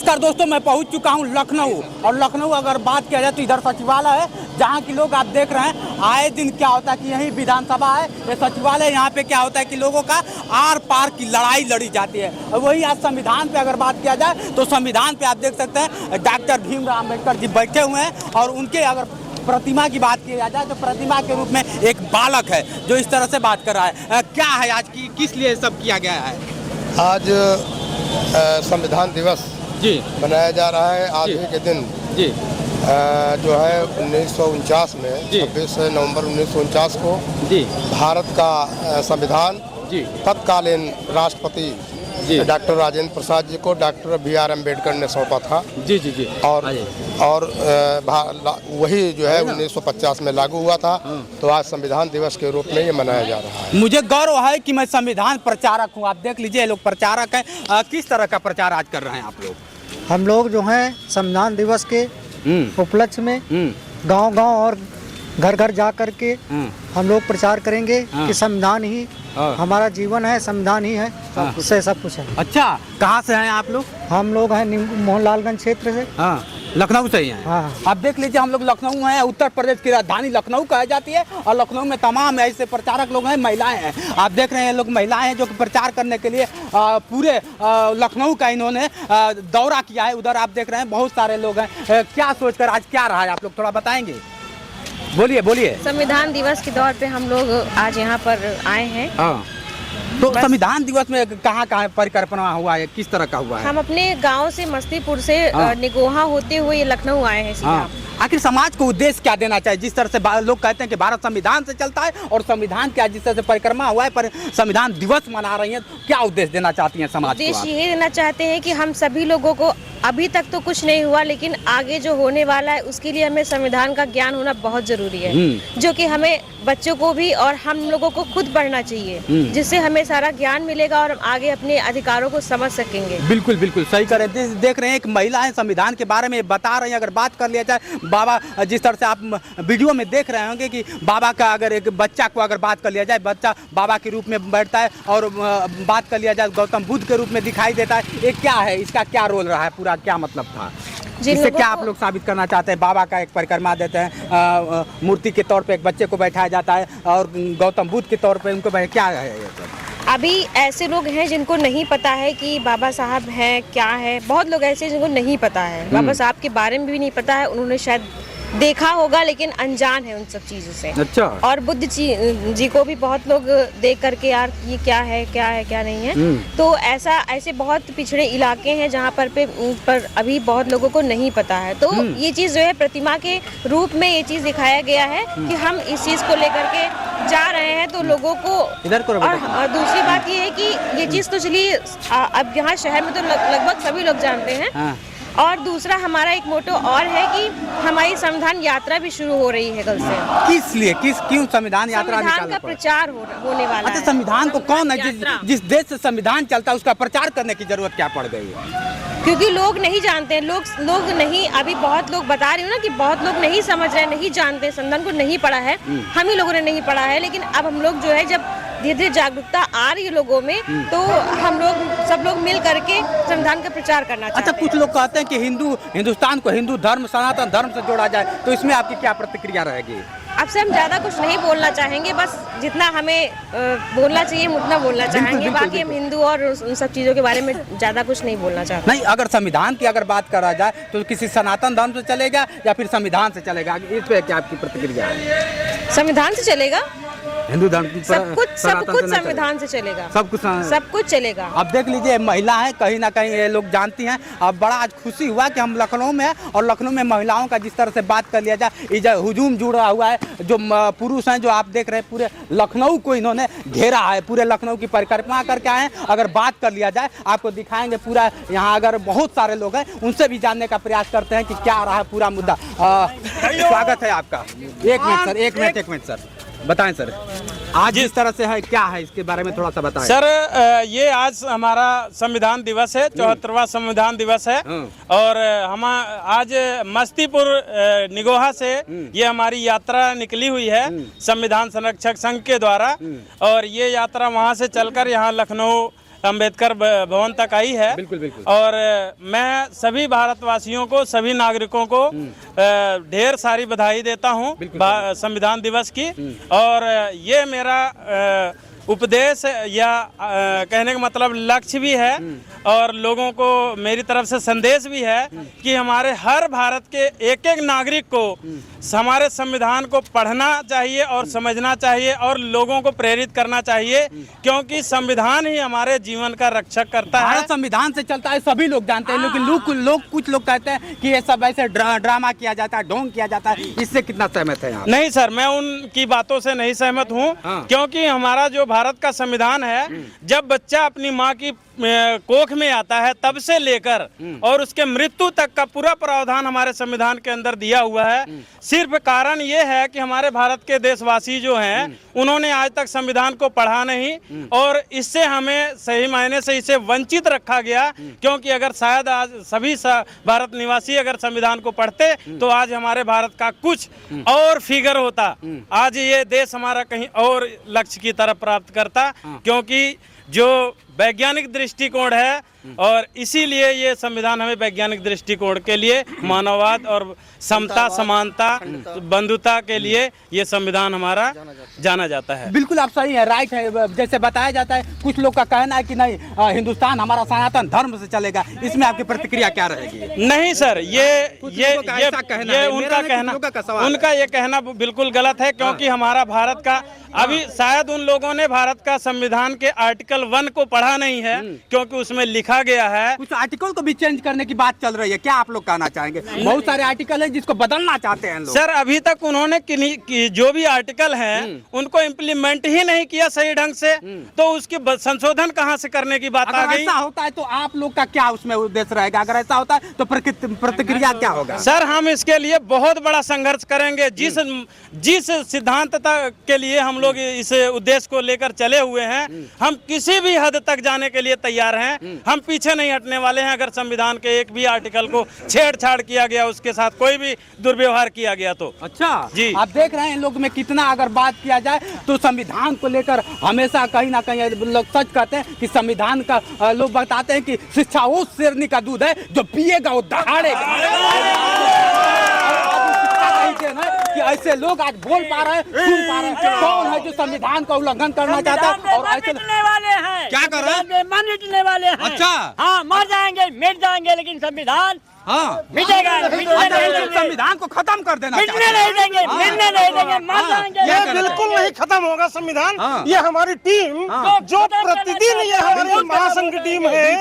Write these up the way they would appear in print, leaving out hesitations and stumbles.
नमस्कार दोस्तों, मैं पहुंच चुका हूं लखनऊ। और लखनऊ अगर बात किया जाए तो इधर सचिवालय है, जहां की लोग आप देख रहे हैं आए दिन क्या होता है कि यही विधानसभा है, ये सचिवालय। यहाँ पे क्या होता है कि लोगों का आर पार की लड़ाई लड़ी जाती है। और वही आज संविधान पे अगर बात किया जाए तो संविधान पे आप देख सकते हैं डॉक्टर भीमराव अम्बेडकर जी बैठे हुए हैं। और उनके अगर प्रतिमा की बात की जाए तो प्रतिमा के रूप में एक बालक है जो इस तरह से बात कर रहा है। क्या है आज की, किस लिए सब किया गया है? आज संविधान दिवस जी मनाया जा रहा है। आज ही के दिन जी जो है 1949 में 26 नवंबर 1949 को जी भारत का संविधान जी तत्कालीन राष्ट्रपति डॉक्टर राजेंद्र प्रसाद जी को डॉक्टर BR अम्बेडकर ने सौंपा था। जी जी जी और वही जो है 1950 में लागू हुआ था। तो आज संविधान दिवस के रूप में ये मनाया जा रहा है। मुझे गौरव है कि मैं संविधान प्रचारक हूँ। आप देख लीजिए लोग प्रचारक हैं। किस तरह का प्रचार आज कर रहे हैं आप लोग? हम लोग जो हैं संविधान दिवस के उपलक्ष्य में गांव-गांव और घर-घर जा कर के हम लोग प्रचार करेंगे कि संविधान ही हमारा जीवन है, संविधान ही है, उससे सब कुछ है। अच्छा, कहाँ से हैं आप लोग? हम लोग हैं मोहनलालगंज क्षेत्र से। हाँ, लखनऊ से ही हैं। हाँ। आप देख लीजिए हम लोग लखनऊ हैं, उत्तर प्रदेश की राजधानी लखनऊ कहा जाती है। और लखनऊ में तमाम ऐसे प्रचारक लोग हैं, महिलाएं हैं। आप देख रहे हैं लोग महिलाएं हैं जो प्रचार करने के लिए पूरे लखनऊ का इन्होंने दौरा किया है। उधर आप देख रहे हैं बहुत सारे लोग हैं। क्या सोचकर आज क्या रहा है आप लोग थोड़ा बताएंगे? बोलिए बोलिए। संविधान दिवस के दौर पे हम लोग आज यहाँ पर आए हैं। हाँ। तो संविधान दिवस में कहाँ परिकल्पना हुआ है, किस तरह का हुआ है? हम अपने गांव से मस्तीपुर से निगोहा होते हुए लखनऊ आए हैं सीधा। आखिर समाज को उद्देश्य क्या देना चाहिए? जिस तरह से लोग कहते हैं कि भारत संविधान से चलता है और संविधान क्या जिस तरह से परिक्रमा हुआ है पर संविधान दिवस मना रही है, तो क्या उद्देश्य देना चाहती हैं समाज को? उद्देश्य ये देना चाहते हैं कि हम सभी लोगों को, अभी तक तो कुछ नहीं हुआ लेकिन आगे जो होने वाला है उसके लिए हमें संविधान का ज्ञान होना बहुत जरूरी है, जो कि हमें बच्चों को भी और हम लोगों को खुद पढ़ना चाहिए, जिससे हमें सारा ज्ञान मिलेगा और हम आगे अपने अधिकारों को समझ सकेंगे। बिल्कुल बिल्कुल सही कर रहे हैं। देख रहे हैं एक महिला है संविधान के बारे में बता रही है। अगर बात कर लिया जाए बाबा, जिस तरह से आप वीडियो में देख रहे होंगे कि बाबा का अगर एक बच्चा को अगर बात कर लिया जाए, बच्चा बाबा के रूप में बैठता है और बात कर लिया जाए गौतम बुद्ध के रूप में दिखाई देता है। ये क्या है, इसका क्या रोल रहा है, पूरा क्या मतलब था? इससे क्या आप लोग साबित करना चाहते हैं? बाबा का एक परिक्रमा देते हैं, मूर्ति के तौर पे एक बच्चे को बैठाया जाता है और गौतम बुद्ध के तौर पे उनको क्या है ये सब? अभी ऐसे लोग हैं जिनको नहीं पता है कि बाबा साहब हैं क्या है। बहुत लोग ऐसे जिनको नहीं पता है, बाबा साहब के बारे में भी नहीं पता है। उन्होंने शायद देखा होगा लेकिन अनजान है उन सब चीज़ों से। अच्छा। और बुद्ध जी को भी बहुत लोग देख करके यार ये क्या है क्या नहीं है। तो ऐसे बहुत पिछड़े इलाके हैं जहाँ पर अभी बहुत लोगों को नहीं पता है। तो ये चीज़ जो है प्रतिमा के रूप में ये चीज़ दिखाया गया है कि हम इस चीज़ को लेकर के जा रहे हैं तो लोगों को और दूसरी बात ये है कि ये चीज़ तो चलिए अब यहाँ शहर में तो लगभग सभी लोग जानते हैं। और दूसरा हमारा एक मोटो और है कि हमारी संविधान यात्रा भी शुरू हो रही है कल से। किस लिए, क्यों संविधान यात्रा? संविधान का प्रचार होने वाला है। संविधान को कौन है जिस देश से संविधान चलता है उसका प्रचार करने की जरूरत क्या पड़ गई है? क्योंकि लोग नहीं जानते हैं, लोग नहीं, अभी बहुत लोग बता रही हूँ ना कि बहुत लोग नहीं समझ रहे, नहीं जानते, संविधान को नहीं पढ़ा है। हम ही लोगों ने नहीं पढ़ा है, लेकिन अब हम लोग जो है जब धीरे धीरे जागरूकता आ रही है लोगों में, तो हम लोग सब लोग मिल करके संविधान का प्रचार करना चाहते हैं। अच्छा, कुछ लोग कहते हैं कि हिंदुस्तान को हिंदू धर्म, सनातन धर्म से जोड़ा जाए, तो इसमें आपकी क्या प्रतिक्रिया रहेगी? आपसे हम ज़्यादा कुछ नहीं बोलना चाहेंगे, बस जितना हमें बोलना चाहिए उतना बोलना चाहेंगे। बाकी हम हिंदू और उन सब चीज़ों के बारे में ज़्यादा कुछ नहीं बोलना चाहते। नहीं, अगर संविधान की अगर बात करा जाए तो किसी सनातन धर्म से चलेगा या फिर संविधान से चलेगा, इस पे क्या आपकी प्रतिक्रिया है? संविधान से चलेगा, हिंदू धर्म सब कुछ संविधान से चलेगा, सब कुछ चलेगा। अब देख लीजिए महिला है, कहीं ना कहीं ये लोग जानती हैं। अब बड़ा आज खुशी हुआ कि हम लखनऊ में हैं और लखनऊ में महिलाओं का जिस तरह से बात कर लिया जाए, ये जो हुजूम जुड़ा हुआ है, जो पुरुष हैं जो आप देख रहे हैं पूरे लखनऊ को इन्होंने घेरा है, पूरे लखनऊ की परिक्रमा करके आए हैं। अगर बात कर लिया जाए आपको दिखाएंगे पूरा, यहाँ अगर बहुत सारे लोग हैं उनसे भी जानने का प्रयास करते हैं कि क्या रहा है पूरा मुद्दा। स्वागत है आपका। एक मिनट सर, बताएं सर, आज इस तरह से है, क्या है इसके बारे में थोड़ा सा बताएं। सर, ये आज हमारा संविधान दिवस है, 74वां संविधान दिवस है। और हम आज मस्तीपुर निगोहा से ये हमारी यात्रा निकली हुई है संविधान संरक्षक संघ के द्वारा। और ये यात्रा वहाँ से चलकर यहाँ लखनऊ अंबेडकर भवन तक आई है। बिल्कुल बिल्कुल। और मैं सभी भारतवासियों को, सभी नागरिकों को ढेर सारी बधाई देता हूँ संविधान दिवस की। और ये मेरा उपदेश या कहने का मतलब लक्ष्य भी है और लोगों को मेरी तरफ से संदेश भी है कि हमारे हर भारत के एक एक नागरिक को हमारे संविधान को पढ़ना चाहिए और समझना चाहिए और लोगों को प्रेरित करना चाहिए, क्योंकि संविधान ही हमारे जीवन का रक्षक करता है। भारत संविधान से चलता है, सभी लोग जानते हैं, लेकिन कुछ लोग कहते हैं कि ये सब ऐसे ड्रामा किया जाता है, ढोंग किया जाता है। इससे कितना सहमत है आप? नहीं सर, मैं उनकी बातों से नहीं सहमत हूँ। क्योंकि हमारा जो भारत का संविधान है, जब बच्चा अपनी माँ की कोख में आता है तब से लेकर और उसके मृत्यु तक का पूरा प्रावधान हमारे संविधान के अंदर दिया हुआ है। सिर्फ कारण ये है कि हमारे भारत के देशवासी जो हैं उन्होंने आज तक संविधान को पढ़ा नहीं और इससे हमें सही मायने से इसे वंचित रखा गया। क्योंकि अगर शायद आज सभी भारत निवासी अगर संविधान को पढ़ते तो आज हमारे भारत का कुछ और फिगर होता, आज ये देश हमारा कहीं और लक्ष्य की तरफ प्राप्त करता। क्योंकि जो वैज्ञानिक दृष्टिकोण है और इसीलिए ये संविधान हमें वैज्ञानिक दृष्टिकोण के लिए मानववाद और समता, समानता, बंधुता के लिए ये संविधान हमारा जाना जाता है। बिल्कुल आप सही है, राइट है। जैसे बताया जाता है, कुछ लोग का कहना है कि नहीं हिंदुस्तान हमारा सनातन धर्म से चलेगा। इसमें आपकी प्रतिक्रिया क्या रहेगी? नहीं सर, ये उनका ये कहना बिल्कुल गलत है। क्योंकि हमारा भारत का अभी शायद उन लोगों ने भारत का संविधान के आर्टिकल 1 को पढ़ा नहीं है, क्योंकि उसमें लिखा गया है। कुछ आर्टिकल को भी चेंज करने की बात चल रही है, क्या आप लोग कहना चाहेंगे? बहुत सारे आर्टिकल हैं जिसको बदलना चाहते हैं लोग। सर अभी तक उन्होंने जो भी आर्टिकल हैं उनको इम्प्लीमेंट ही नहीं किया सही ढंग से, तो उसकी संशोधन कहां से करने की बात आ गई? ऐसा होता है तो आप लोग का क्या उसमें उद्देश्य रहेगा? अगर ऐसा होता है तो प्रतिक्रिया क्या होगा? सर हम इसके लिए बहुत बड़ा संघर्ष करेंगे। जिस सिद्धांत के लिए हम लोग इस उद्देश्य को लेकर चले हुए हैं, हम किसी भी हद तक जाने के लिए तैयार हैं। हम पीछे नहीं हटने वाले हैं। अगर संविधान के एक भी आर्टिकल को छेड़छाड़ किया गया, उसके साथ कोई भी दुर्व्यवहार किया गया तो। अच्छा जी, आप देख रहे हैं इन लोग में कितना अगर बात किया जाए तो संविधान को लेकर हमेशा कहीं ना कहीं लोग सच कहते हैं कि संविधान का लोग बताते हैं कि शिक्षा वो शेरनी का दूध है जो पिएगा वो दहाड़ेगा। कि ऐसे लोग आज बोल पा रहे हैं, सुन पा रहे हैं। कौन है जो संविधान का उल्लंघन करना चाहता है? और ऐसे वाले हैं क्या कर रहे हैं? मिटने वाले हैं। अच्छा हाँ, मर जाएंगे, मिट जाएंगे, लेकिन संविधान मिटेगा। संविधान को खत्म कर देना मिटने नहीं देंगे, मिटने नहीं देंगे, मर जाएंगे। ये बिल्कुल नहीं खत्म होगा संविधान। ये हमारी टीम जो प्रतिदिन ये हमारी महासंघ टीम है,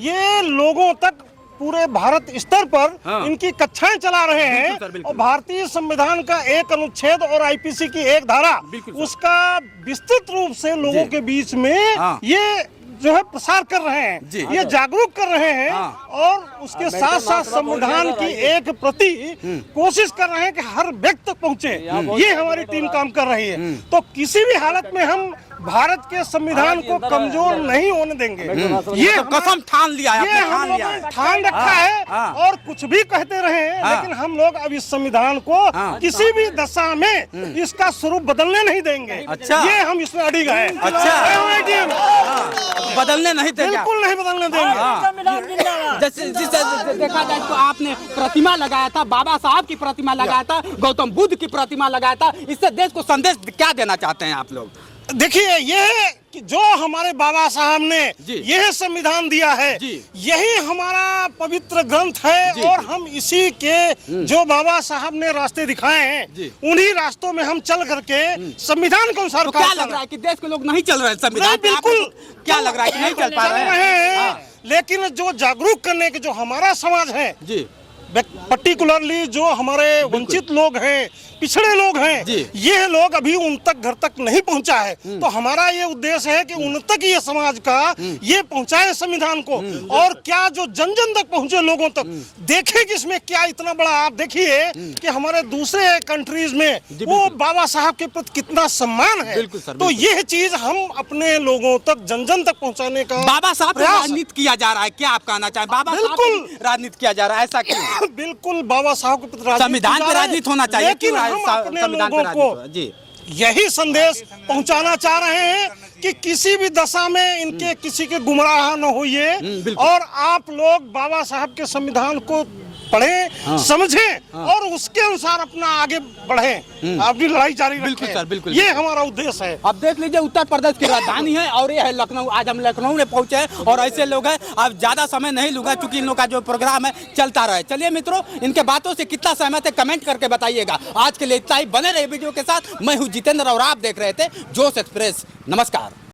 ये लोगों तक पूरे भारत स्तर पर इनकी कक्षाएं चला रहे हैं। और भारतीय संविधान का एक अनुच्छेद और आईपीसी की एक धारा, उसका विस्तृत रूप से लोगों के बीच में ये जो है प्रसार कर रहे हैं, ये जागरूक कर रहे हैं। और उसके साथ साथ संविधान की एक प्रति कोशिश कर रहे हैं कि हर व्यक्ति तक पहुंचे। ये हमारी टीम काम कर रही है। तो किसी भी हालत में हम भारत के संविधान को कमजोर नहीं होने देंगे। ये तो कसम ठान लिया है, ये हम लोगों ठान रखा है। और कुछ भी कहते रहे, लेकिन हम लोग अब इस संविधान को किसी भी दशा में इसका स्वरूप बदलने नहीं देंगे। अच्छा, ये हम इसमें अड़िग हैं। अच्छा, बदलने नहीं देंगे, बिल्कुल नहीं बदलने देंगे। जैसे देखा जाए तो आपने प्रतिमा लगाया था, बाबा साहब की प्रतिमा लगाया था, गौतम बुद्ध की प्रतिमा लगाया था। इससे देश को संदेश क्या देना चाहते हैं आप लोग? देखिए, ये कि जो हमारे बाबा साहब ने यह संविधान दिया है, यही हमारा पवित्र ग्रंथ है। और हम इसी के जो बाबा साहब ने रास्ते दिखाए हैं, उन्हीं रास्तों में हम चल करके संविधान के अनुसार। तो क्या लग रहा है कि देश के लोग नहीं चल रहे हैं संविधान? बिल्कुल, क्या लग रहा है कि नहीं चल पा रहे हैं? लेकिन जो जागरूक करने के जो हमारा समाज है, पर्टिकुलरली जो हमारे वंचित लोग हैं, पिछड़े लोग हैं, ये लोग अभी उन तक घर तक नहीं पहुंचा है। तो हमारा ये उद्देश्य है कि उन तक ये समाज का ये पहुंचाए संविधान को। और क्या जो जन जन तक पहुंचे लोगों तक, देखे कि इसमें क्या इतना बड़ा। आप देखिए कि हमारे दूसरे कंट्रीज में वो बाबा साहब के प्रति कितना सम्मान है। तो यह चीज हम अपने लोगों तक जन जन तक पहुँचाने का। बाबा साहब राजनीति किया जा रहा है, क्या आप कहना चाहें? बाबा बिल्कुल राजनीति किया जा रहा है, ऐसा क्यों? बिल्कुल, बाबा साहब के प्रति संविधान पे राजनीति होना चाहिए, लेकिन हम अपने लोगों को यही संदेश पहुंचाना चाह रहे हैं कि किसी भी दशा में इनके किसी के गुमराह न होइए बिल्कुल। और आप लोग बाबा साहब के संविधान को पढ़ें, समझें और उसके अनुसार अपना आगे बढ़ें, अपनी लड़ाई जारी बिल्कुल रखें। सर, बिल्कुल। ये हमारा उद्देश्य है। अब देख लीजिए उत्तर प्रदेश की राजधानी है और ये है लखनऊ। आज हम लखनऊ में पहुंचे हैं और ऐसे लोग हैं। अब ज्यादा समय नहीं लूंगा क्योंकि इन लोग का जो प्रोग्राम है चलता रहे। चलिए मित्रों, इनके बातों से कितना सहमत है कमेंट करके बताइएगा। आज के लिए इतना ही, बने रहे वीडियो के साथ। मैं हूं जितेंद्र और आप देख रहे थे जोश एक्सप्रेस। नमस्कार।